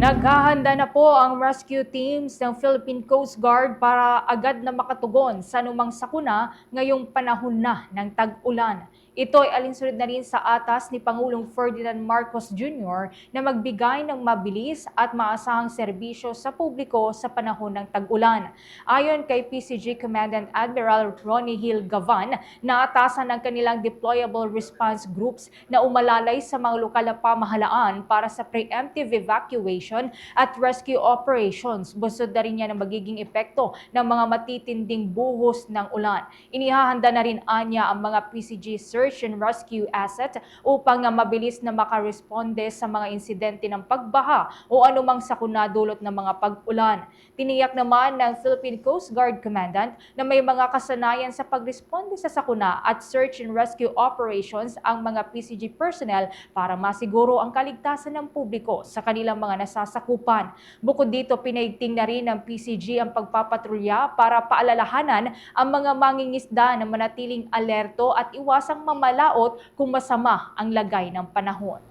Naghahanda na po ang rescue teams ng Philippine Coast Guard para agad na makatugon sa anumang sakuna ngayong panahon na ng tag-ulan. Ito ay alinsunod na rin sa atas ni Pangulong Ferdinand Marcos Jr. na magbigay ng mabilis at maasahang serbisyo sa publiko sa panahon ng tag-ulan. Ayon kay PCG Commandant Admiral Ronnie Hill Gavan, naatasan ng kanilang deployable response groups na umalalay sa mga lokal na pamahalaan para sa preemptive evacuation at rescue operations. Busod na rin niya na magiging epekto ng mga matitinding buhos ng ulan. Inihahanda na rin anya ang mga PCG Search and Rescue Asset upang mabilis na makaresponde sa mga insidente ng pagbaha o anumang sakuna dulot ng mga pag-ulan. Tiniyak naman ng Philippine Coast Guard Commandant na may mga kasanayan sa pagresponde sa sakuna at search and rescue operations ang mga PCG personnel para masiguro ang kaligtasan ng publiko sa kanilang mga nasasakupan. Bukod dito, pinaigting na rin ng PCG ang pagpapatrolya para paalalahanan ang mga mangingisda na manatiling alerto at iwasang mamalaot kung masama ang lagay ng panahon.